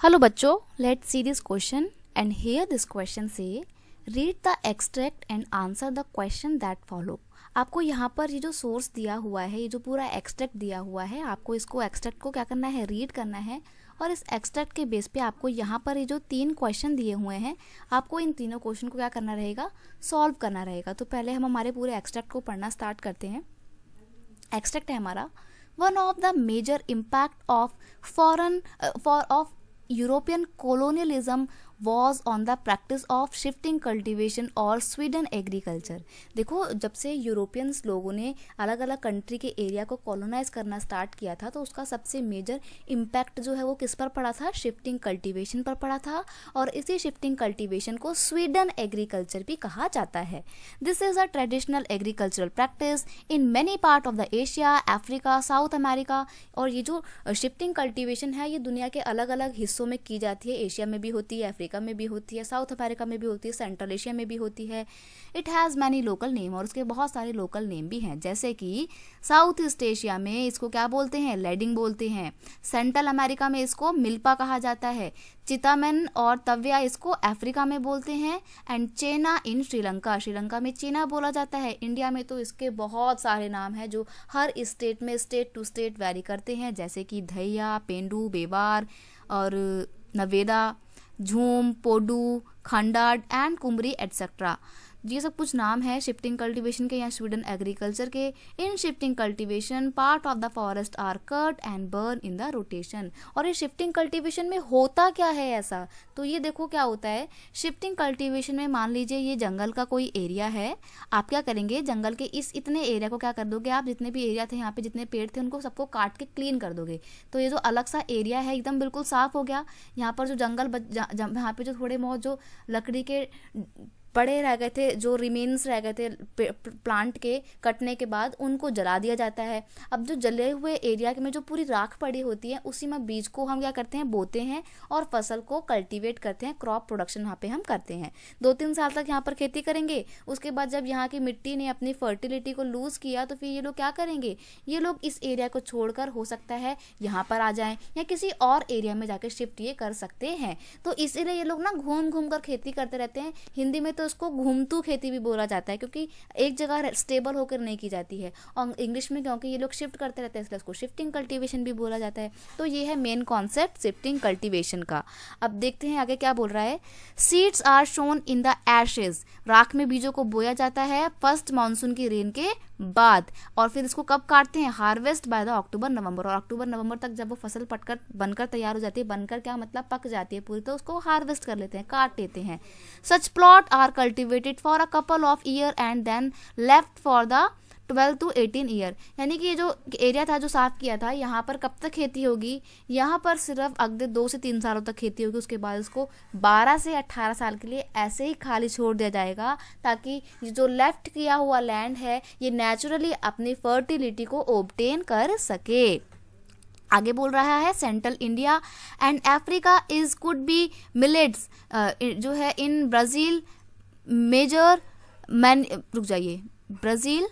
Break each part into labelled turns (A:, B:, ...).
A: Hello बच्चों, let's see this question and here this question says read the extract and answer the question that follow. आपको यहाँ पर ये जो source दिया हुआ है, ये जो पूरा एक्सट्रैक्ट दिया हुआ है, आपको इसको एक्सट्रैक्ट को क्या करना है, रीड करना है। और इस एक्सट्रैक्ट के बेस पे आपको यहाँ पर ये जो 3 क्वेश्चन दिए हुए हैं, आपको इन तीनों क्वेश्चन को क्या करना रहेगा, सॉल्व करना रहेगा। तो पहले हम हमारे पूरे एक्सट्रैक्ट को पढ़ना स्टार्ट करते हैं। एक्सट्रैक्ट है हमारा, one of the major impact of European colonialism was on the practice of shifting cultivation और Sweden agriculture। देखो, जब से यूरोपियंस लोगों ने अलग अलग कंट्री के एरिया को कॉलोनाइज करना स्टार्ट किया था, तो उसका सबसे मेजर इम्पैक्ट जो है वो किस पर पड़ा था, शिफ्टिंग कल्टीवेशन पर पड़ा था। और इसी शिफ्टिंग कल्टीवेशन को स्वीडन एग्रीकल्चर भी कहा जाता है। This is a traditional agricultural practice in many part of the Asia, Africa, South America. और ये जो शिफ्टिंग कल्टीवेशन है, ये दुनिया के अलग अलग हिस्सों में की जाती है। एशिया में भी होती है, अफ्रीका में भी होती है, साउथ अमेरिका में भी होती है, सेंट्रल एशिया में भी होती है। It has many local name, और उसके बहुत सारे लोकल नेम भी हैं। जैसे कि साउथ ईस्ट एशिया में इसको क्या बोलते हैं, लेडिंग बोलते हैं। सेंट्रल अमेरिका में इसको मिल्पा कहा जाता है। चितामेन और तव्या इसको अफ्रीका में बोलते हैं। एंड चेना इन श्रीलंका, श्रीलंका में चेना बोला जाता है। इंडिया में तो इसके बहुत सारे नाम हैं जो हर स्टेट में स्टेट टू स्टेट वेरी करते हैं, जैसे कि धैया, पेंडू, बेवार और नवेदा, झूम, पोडू, खंडाड एंड कुमरी एटसेट्रा। ये सब कुछ नाम है शिफ्टिंग कल्टीवेशन के या स्वीडन एग्रीकल्चर के। In shifting cultivation part of the forest are cut and burn in the rotation. और ये शिफ्टिंग कल्टीवेशन में होता क्या है ऐसा, तो ये देखो क्या होता है। शिफ्टिंग कल्टीवेशन में मान लीजिए ये जंगल का कोई एरिया है, आप क्या करेंगे, जंगल के इस इतने एरिया को क्या कर दोगे, आप जितने भी एरिया थे यहाँ पे, जितने पेड़ थे, उनको सबको काट के क्लीन कर दोगे। तो ये जो अलग सा एरिया है एकदम बिल्कुल साफ हो गया। यहाँ पर जो जंगल यहाँ पे जो थोड़े बहुत जो लकड़ी के पड़े रह गए थे, जो रिमेन्स रह गए थे प्लांट के कटने के बाद, उनको जला दिया जाता है। अब जो जले हुए एरिया में जो पूरी राख पड़ी होती है, उसी में बीज को हम क्या करते हैं, बोते हैं और फसल को कल्टीवेट करते हैं, क्रॉप प्रोडक्शन वहाँ पे हम करते हैं। 2-3 साल तक यहाँ पर खेती करेंगे। उसके बाद जब यहाँ की मिट्टी ने अपनी फर्टिलिटी को लूज किया, तो फिर ये लोग क्या करेंगे, ये लोग इस एरिया को छोड़कर हो सकता है यहाँ पर आ जाएं या किसी और एरिया में जाकर शिफ्ट ये कर सकते हैं। तो इसीलिए ये लोग ना घूम घूम कर खेती करते रहते हैं। हिंदी में तो उसको घूमतू खेती भी बोला जाता है, क्योंकि एक जगह स्टेबल होकर नहीं की जाती है। और इंग्लिश में क्योंकि ये लोग शिफ्ट करते रहते हैं, इसलिए उसको शिफ्टिंग कल्टीवेशन भी बोला जाता है। तो ये है मेन कॉन्सेप्ट शिफ्टिंग कल्टीवेशन का। अब देखते हैं आगे क्या बोल रहा है। Seeds are sown in the ashes, राख में बीजों को बोया जाता है फर्स्ट मानसून की रेन के बाद। और फिर इसको कब काटते हैं, हार्वेस्ट बाय द अक्टूबर नवंबर। और अक्टूबर नवंबर तक जब वो फसल पटकर बनकर तैयार हो जाती है, बनकर क्या मतलब पक जाती है पूरी, तो उसको हार्वेस्ट कर लेते हैं, काट लेते हैं। Such plot are cultivated for a couple of year and then left for the 12 to 18 year. यानी कि ये जो एरिया था जो साफ किया था, यहाँ पर कब तक खेती होगी, यहाँ पर सिर्फ अगले 2 से 3 सालों तक खेती होगी। उसके बाद इसको 12 से 18 साल के लिए ऐसे ही खाली छोड़ दिया जाएगा, ताकि जो लेफ्ट किया हुआ लैंड है ये नेचुरली अपनी फर्टिलिटी को ऑब्टेन कर सके। आगे बोल रहा है, central India and Africa is could be millets जो है in Brazil major Brazil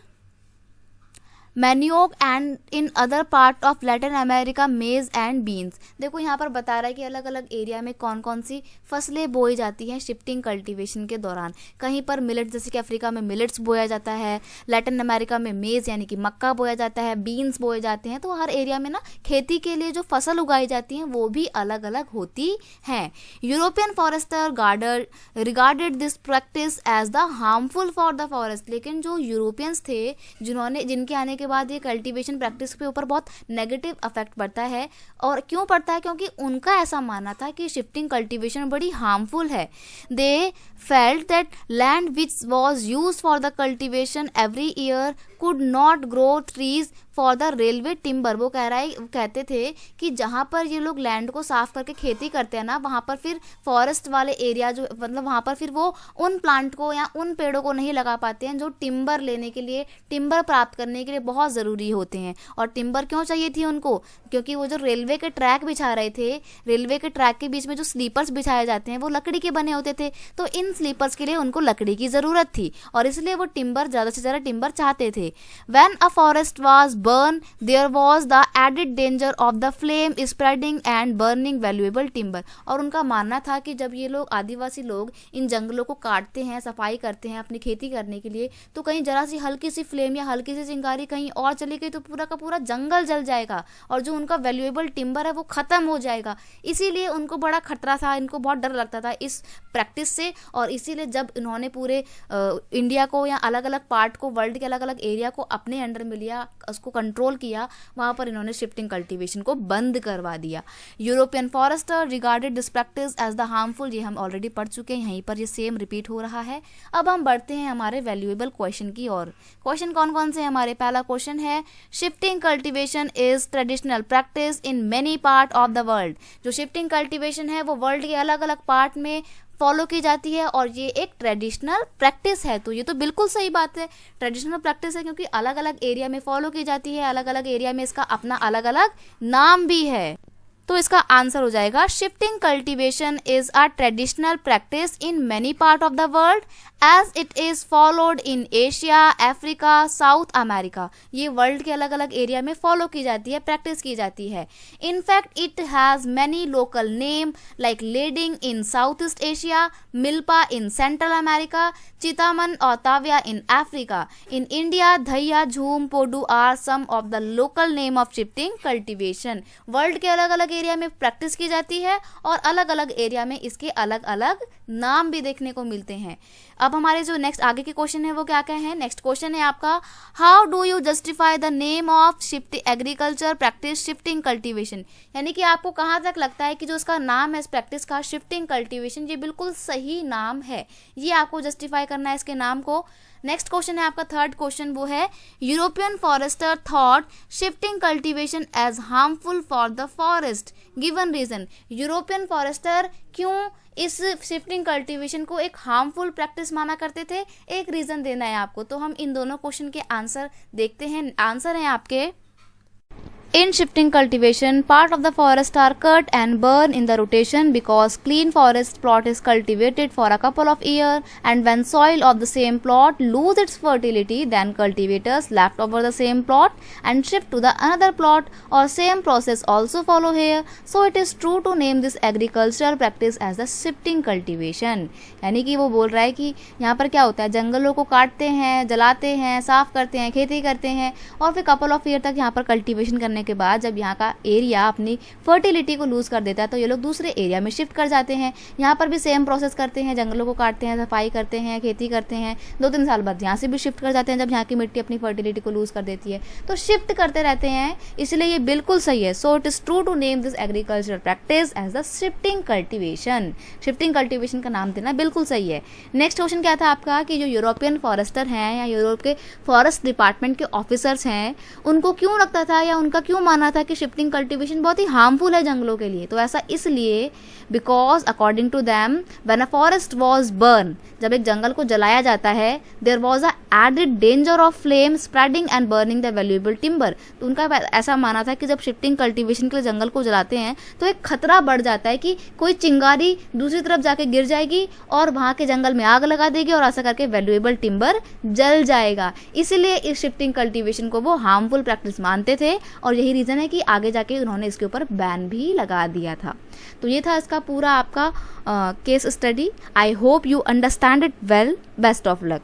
A: manioc and in other part of Latin America maize and beans. देखो यहाँ पर बता रहा है कि अलग अलग एरिया में कौन कौन सी फसलें बोई जाती हैं शिफ्टिंग कल्टीवेशन के दौरान। कहीं पर मिलेट्स, जैसे कि अफ्रीका में मिलेट्स बोया जाता है, लैटिन अमेरिका में मेज यानी कि मक्का बोया जाता है, बीन्स बोए जाते हैं। तो हर एरिया में ना खेती के लिए जो फसल उगाई जाती हैं वो भी अलग अलग होती हैं। यूरोपियन फॉरेस्टर गार्डर regarded this practice as the harmful for the forest. लेकिन जो यूरोपियंस थे, जिनके आने के बाद ये कल्टीवेशन प्रैक्टिस के ऊपर बहुत नेगेटिव इफेक्ट पड़ता है। और क्यों पड़ता है, क्योंकि उनका ऐसा मानना था कि शिफ्टिंग कल्टीवेशन बड़ी हार्मफुल है। They felt that land which was used for the cultivation every year could not grow trees for the railway timber. वो कहते थे कि जहाँ पर ये लोग लैंड को साफ करके खेती करते हैं ना, वहाँ पर फिर फॉरेस्ट वाले एरिया जो मतलब वहाँ पर फिर वो उन प्लांट को या उन पेड़ों को नहीं लगा पाते हैं जो टिम्बर लेने के लिए, टिम्बर प्राप्त करने के लिए बहुत ज़रूरी होते हैं। और टिम्बर क्यों चाहिए थी उनको, क्योंकि वो जो रेलवे के ट्रैक बिछा रहे थे, रेलवे के ट्रैक के बीच में जो स्लीपर्स बिछाए जाते हैं वो लकड़ी के बने होते थे। तो इन स्लीपर्स के लिए उनको लकड़ी की ज़रूरत थी, और इसलिए वो टिम्बर ज़्यादा से ज़्यादा टिम्बर चाहते थे। When a forest was burn, there was the added danger of the flame spreading and burning valuable timber. और उनका मानना था कि जब ये लोग आदिवासी लोग इन जंगलों को काटते हैं, सफाई करते हैं अपनी खेती करने के लिए, तो कहीं जरा सी हल्की सी फ्लेम या हल्की सी चिंगारी कहीं और चली गई तो पूरा का पूरा जंगल जल जाएगा और जो उनका वैल्यूएबल टिम्बर है वो ख़त्म हो जाएगा। इसीलिए उनको बड़ा खतरा था, इनको बहुत डर लगता था इस प्रैक्टिस से। और इसीलिए जब इन्होंने पूरे इंडिया को या अलग अलग पार्ट को, वर्ल्ड के अलग अलग एरिया को अपने अंडर में लिया, उसको कंट्रोल किया, वहाँ पर इन्होंने शिफ्टिंग कल्टीवेशन को बंद करवा दिया। European forester regarded this practice as the harmful, ये हम ऑलरेडी पढ़ चुके हैं, यहीं पर ये सेम रिपीट हो रहा है। अब हम बढ़ते हैं हमारे वैल्यूएबल क्वेश्चन की ओर। क्वेश्चन कौन कौन से हमारे? पहला क्वेश्चन है shifting cultivation is traditional practice in many part of the world. जो शिफ्टिंग कल्टीवेशन है वो वर्ल्ड के अलग अलग पार्ट में फॉलो की जाती है और ये एक ट्रेडिशनल प्रैक्टिस है। तो ये तो बिल्कुल सही बात है, ट्रेडिशनल प्रैक्टिस है क्योंकि अलग अलग एरिया में फॉलो की जाती है, अलग अलग एरिया में इसका अपना अलग अलग नाम भी है। तो इसका आंसर हो जाएगा shifting cultivation is a traditional practice in many part of the world as it is followed in Asia, Africa, South America. ये वर्ल्ड के अलग अलग एरिया में फॉलो की जाती है, प्रैक्टिस की जाती है। In fact it has many local name like ladang in South East Asia, milpa in Central America, chitemene और tavy in Africa. In India dahiya, jhum, podu are some of the local name of shifting cultivation. World के अलग अलग area में practice की जाती है और अलग अलग एरिया में इसके अलग अलग नाम भी देखने को मिलते हैं। अब हमारे जो नेक्स्ट आगे के क्वेश्चन है वो क्या क्या है? नेक्स्ट क्वेश्चन है आपका how do you justify the name of shifting agriculture practice shifting cultivation. यानी कि आपको कहाँ तक लगता है कि जो इसका नाम है इस प्रैक्टिस का शिफ्टिंग कल्टीवेशन, ये बिल्कुल सही नाम है, ये आपको जस्टिफाई करना है इसके नाम को। नेक्स्ट क्वेश्चन है आपका थर्ड क्वेश्चन, वो है European forester thought shifting cultivation as harmful for the forest, given reason. European forester क्यों इस शिफ्टिंग कल्टीवेशन को एक हार्मफुल प्रैक्टिस माना करते थे, एक रीजन देना है आपको। तो हम इन दोनों क्वेश्चन के आंसर देखते हैं। आंसर है आपके In shifting cultivation, part of the forest are cut and burned in the rotation because clean forest plot is cultivated for a couple of years, and when soil of the same plot lose its fertility, then cultivators left over the same plot and shift to the another plot, or same process also follow here. So it is true to name this agricultural practice as the shifting cultivation. यानी कि वो बोल रहा है कि यहाँ पर क्या होता है, जंगलों को काटते हैं, जलाते हैं, साफ करते हैं, खेती करते हैं और फिर कपल ऑफ ईयर तक यहाँ पर कल्टीवेशन करने के बाद जब यहाँ का एरिया अपनी फर्टिलिटी को लूज कर देता है तो ये लोग दूसरे एरिया में शिफ्ट कर जाते हैं। यहाँ पर भी सेम प्रोसेस करते हैं, जंगलों को काटते हैं, सफाई करते हैं, खेती करते हैं, 2-3 साल बाद यहाँ से भी शिफ्ट कर जाते हैं जब यहाँ की मिट्टी अपनी फर्टिलिटी को लूज कर देती है। तो शिफ्ट करते रहते हैं, इसलिए ये बिल्कुल सही है। So it is true to name this agriculture practice as the shifting cultivation. Shifting cultivation का नाम देना बिल्कुल सही है। नेक्स्ट क्वेश्चन क्या था आपका कि जो यूरोपियन फॉरेस्टर हैं या यूरोप के फॉरेस्ट डिपार्टमेंट के ऑफिसर्स हैं, उनको क्यों लगता था या उनका क्यों माना था कि शिफ्टिंग कल्टीवेशन बहुत ही हार्मफुल है जंगलों के लिए। तो ऐसा इसलिए because according to them when a forest was burn, जब एक जंगल को जलाया जाता है, there was a added danger of flame spreading and burning the valuable timber. तो उनका ऐसा माना था कि जब शिफ्टिंग कल्टीवेशन के लिए जंगल को जलाते हैं तो एक खतरा बढ़ जाता है कि कोई चिंगारी दूसरी तरफ जाके गिर जाएगी और वहाँ के जंगल में आग लगा देगी और ऐसा करके वैल्यूएबल टिम्बर जल जाएगा। इसीलिए इस शिफ्टिंग कल्टीवेशन को वो हार्मफुल प्रैक्टिस मानते थे और यही रीज़न है कि आगे जाके उन्होंने इसके ऊपर बैन भी लगा दिया था। तो ये था इसका पूरा आपका case study. I hope you understand it well. Best of luck.